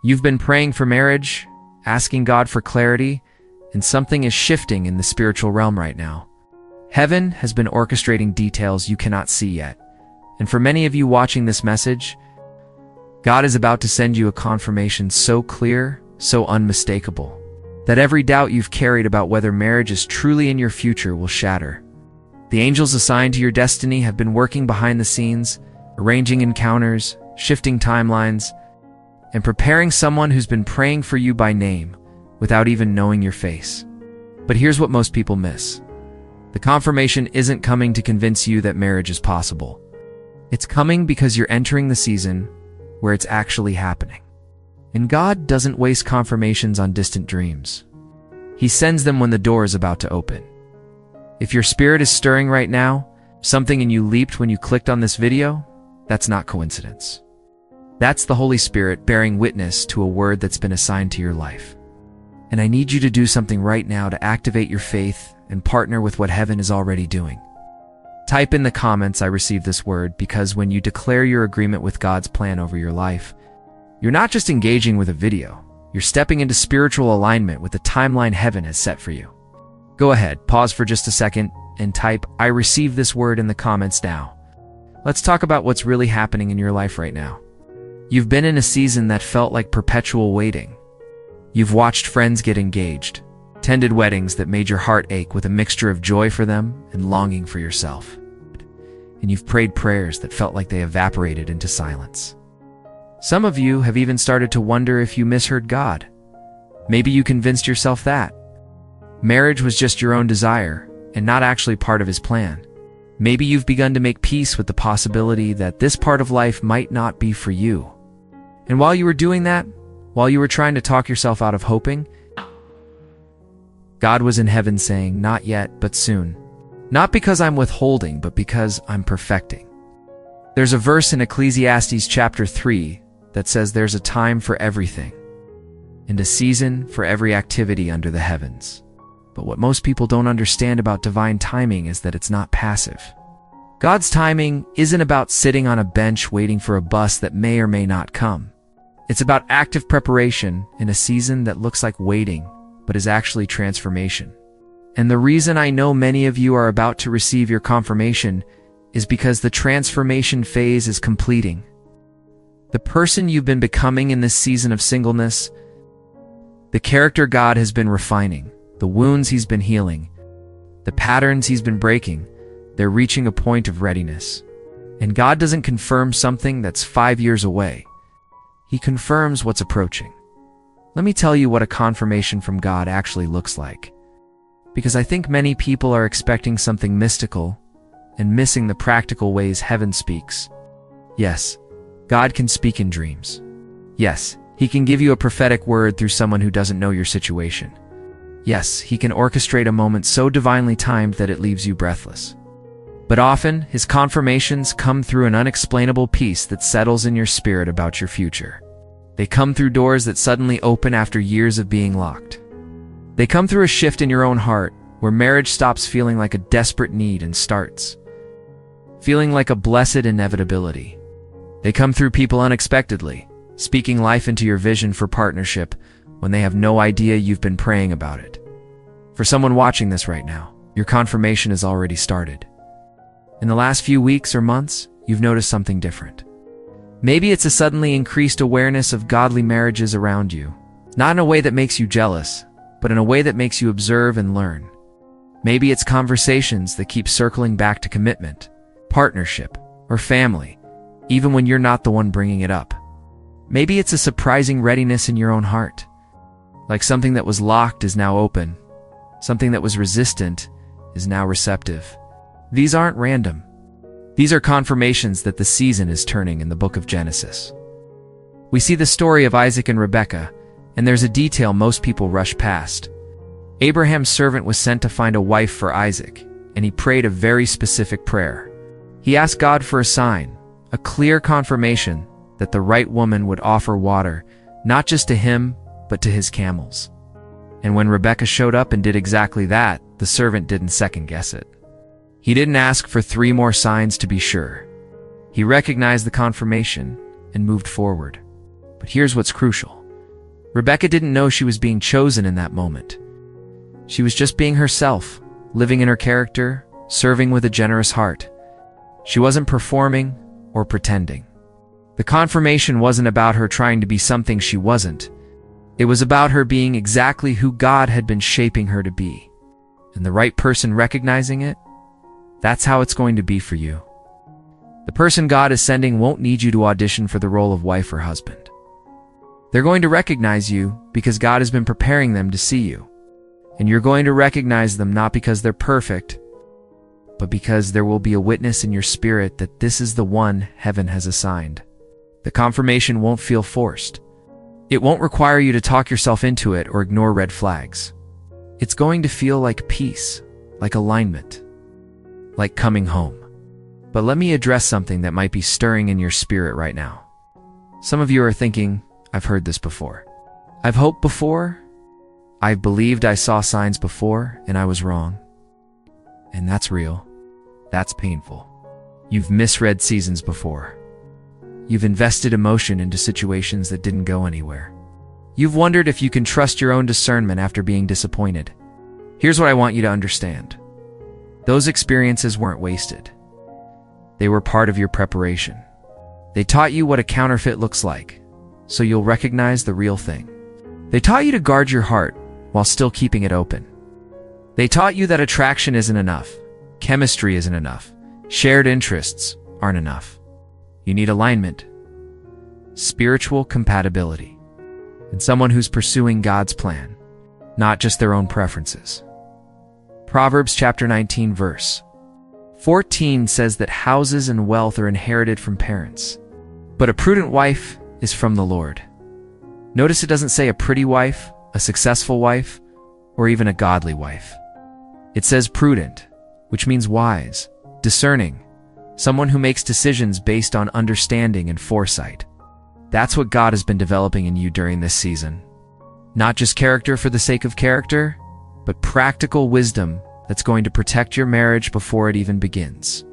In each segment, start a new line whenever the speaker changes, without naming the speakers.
You've been praying for marriage, asking God for clarity, and something is shifting in the spiritual realm right now. Heaven has been orchestrating details you cannot see yet. And for many of you watching this message, God is about to send you a confirmation so clear, so unmistakable, that every doubt you've carried about whether marriage is truly in your future will shatter. The angels assigned to your destiny have been working behind the scenes, arranging encounters, shifting timelines, and preparing someone who's been praying for you by name without even knowing your face. But here's what most people miss. The confirmation isn't coming to convince you that marriage is possible. It's coming because you're entering the season where it's actually happening. And God doesn't waste confirmations on distant dreams. He sends them when the door is about to open. If your spirit is stirring right now, something in you leaped when you clicked on this video, that's not coincidence. That's the Holy Spirit bearing witness to a word that's been assigned to your life. And I need you to do something right now to activate your faith and partner with what heaven is already doing. Type in the comments, "I received this word," because when you declare your agreement with God's plan over your life, you're not just engaging with a video, you're stepping into spiritual alignment with the timeline heaven has set for you. Go ahead, pause for just a second, and type, "I received this word" in the comments now. Let's talk about what's really happening in your life right now. You've been in a season that felt like perpetual waiting. You've watched friends get engaged, attended weddings that made your heart ache with a mixture of joy for them and longing for yourself. And you've prayed prayers that felt like they evaporated into silence. Some of you have even started to wonder if you misheard God. Maybe you convinced yourself that marriage was just your own desire and not actually part of His plan. Maybe you've begun to make peace with the possibility that this part of life might not be for you. And while you were doing that, while you were trying to talk yourself out of hoping, God was in heaven saying, "Not yet, but soon. Not because I'm withholding, but because I'm perfecting." There's a verse in Ecclesiastes chapter 3 that says there's a time for everything and a season for every activity under the heavens. But what most people don't understand about divine timing is that it's not passive. God's timing isn't about sitting on a bench waiting for a bus that may or may not come. It's about active preparation in a season that looks like waiting, but is actually transformation. And the reason I know many of you are about to receive your confirmation is because the transformation phase is completing. The person you've been becoming in this season of singleness, the character God has been refining, the wounds He's been healing, the patterns He's been breaking, they're reaching a point of readiness. And God doesn't confirm something that's 5 years away. He confirms what's approaching. Let me tell you what a confirmation from God actually looks like. Because I think many people are expecting something mystical and missing the practical ways heaven speaks. Yes, God can speak in dreams. Yes, He can give you a prophetic word through someone who doesn't know your situation. Yes, He can orchestrate a moment so divinely timed that it leaves you breathless. But often, His confirmations come through an unexplainable peace that settles in your spirit about your future. They come through doors that suddenly open after years of being locked. They come through a shift in your own heart, where marriage stops feeling like a desperate need and starts feeling like a blessed inevitability. They come through people unexpectedly, speaking life into your vision for partnership when they have no idea you've been praying about it. For someone watching this right now, your confirmation has already started. In the last few weeks or months, you've noticed something different. Maybe it's a suddenly increased awareness of godly marriages around you, not in a way that makes you jealous, but in a way that makes you observe and learn. Maybe it's conversations that keep circling back to commitment, partnership, or family, even when you're not the one bringing it up. Maybe it's a surprising readiness in your own heart, like something that was locked is now open, something that was resistant is now receptive. These aren't random. These are confirmations that the season is turning in the book of Genesis. We see the story of Isaac and Rebekah, and there's a detail most people rush past. Abraham's servant was sent to find a wife for Isaac, and he prayed a very specific prayer. He asked God for a sign, a clear confirmation that the right woman would offer water, not just to him, but to his camels. And when Rebekah showed up and did exactly that, the servant didn't second-guess it. He didn't ask for 3 more signs to be sure. He recognized the confirmation and moved forward. But here's what's crucial. Rebecca didn't know she was being chosen in that moment. She was just being herself, living in her character, serving with a generous heart. She wasn't performing or pretending. The confirmation wasn't about her trying to be something she wasn't. It was about her being exactly who God had been shaping her to be. And the right person recognizing it, that's how it's going to be for you. The person God is sending won't need you to audition for the role of wife or husband. They're going to recognize you because God has been preparing them to see you. And you're going to recognize them not because they're perfect, but because there will be a witness in your spirit that this is the one heaven has assigned. The confirmation won't feel forced. It won't require you to talk yourself into it or ignore red flags. It's going to feel like peace, like alignment, like coming home. But let me address something that might be stirring in your spirit right now. Some of you are thinking, I've heard this before. I've hoped before. I've believed I saw signs before, and I was wrong. And that's real. That's painful. You've misread seasons before. You've invested emotion into situations that didn't go anywhere. You've wondered if you can trust your own discernment after being disappointed. Here's what I want you to understand. Those experiences weren't wasted. They were part of your preparation. They taught you what a counterfeit looks like, so you'll recognize the real thing. They taught you to guard your heart while still keeping it open. They taught you that attraction isn't enough, chemistry isn't enough, shared interests aren't enough. You need alignment, spiritual compatibility, and someone who's pursuing God's plan, not just their own preferences. Proverbs chapter 19 verse 14 says that houses and wealth are inherited from parents, but a prudent wife is from the Lord. Notice it doesn't say a pretty wife, a successful wife, or even a godly wife. It says prudent, which means wise, discerning, someone who makes decisions based on understanding and foresight. That's what God has been developing in you during this season. Not just character for the sake of character, but practical wisdom that's going to protect your marriage before it even begins.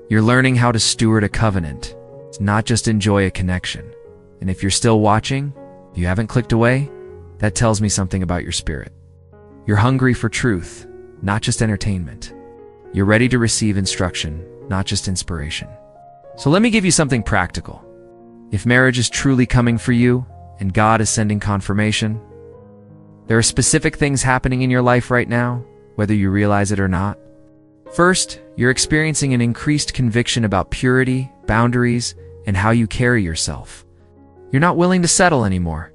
You're learning how to steward a covenant, not just enjoy a connection. And if you're still watching, if you haven't clicked away, that tells me something about your spirit. You're hungry for truth, not just entertainment. You're ready to receive instruction, not just inspiration. So let me give you something practical. If marriage is truly coming for you, and God is sending confirmation, there are specific things happening in your life right now, whether you realize it or not. First, you're experiencing an increased conviction about purity, boundaries, and how you carry yourself. You're not willing to settle anymore.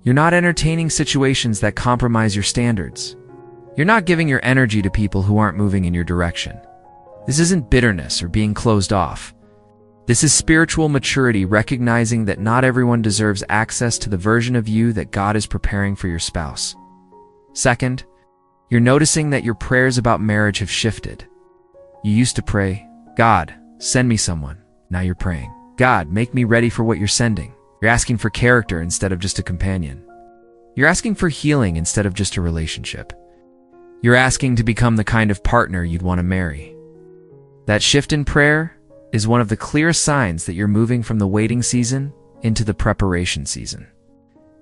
You're not entertaining situations that compromise your standards. You're not giving your energy to people who aren't moving in your direction. This isn't bitterness or being closed off. This is spiritual maturity, recognizing that not everyone deserves access to the version of you that God is preparing for your spouse. Second, you're noticing that your prayers about marriage have shifted. You used to pray, God, send me someone. Now you're praying, God, make me ready for what you're sending. You're asking for character instead of just a companion. You're asking for healing instead of just a relationship. You're asking to become the kind of partner you'd want to marry. That shift in prayer is one of the clearest signs that you're moving from the waiting season into the preparation season.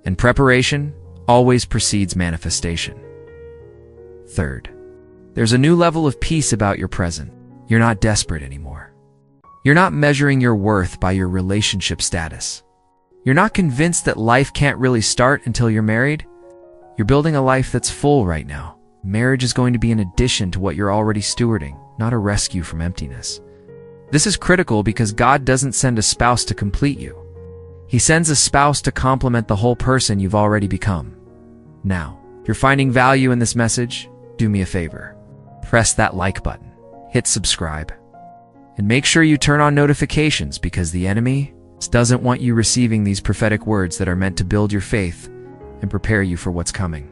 And preparation always precedes manifestation. Third, there's a new level of peace about your present. You're not desperate anymore. You're not measuring your worth by your relationship status. You're not convinced that life can't really start until you're married. You're building a life that's full right now. Marriage is going to be an addition to what you're already stewarding, not a rescue from emptiness. This is critical because God doesn't send a spouse to complete you. He sends a spouse to complement the whole person you've already become. Now, if you're finding value in this message, do me a favor. Press that like button, hit subscribe, and make sure you turn on notifications because the enemy doesn't want you receiving these prophetic words that are meant to build your faith and prepare you for what's coming.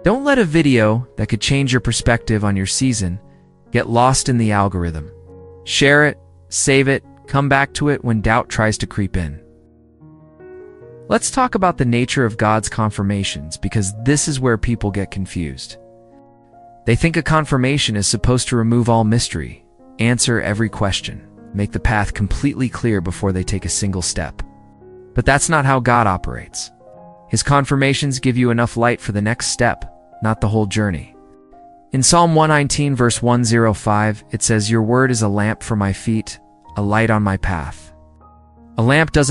Don't let a video that could change your perspective on your season get lost in the algorithm. Share it, save it, come back to it when doubt tries to creep in. Let's talk about the nature of God's confirmations because this is where people get confused. They think a confirmation is supposed to remove all mystery, answer every question, make the path completely clear before they take a single step. But that's not how God operates. His confirmations give you enough light for the next step, not the whole journey. In Psalm 119, verse 105, it says, "Your word is a lamp for my feet, a light on my path." A lamp doesn't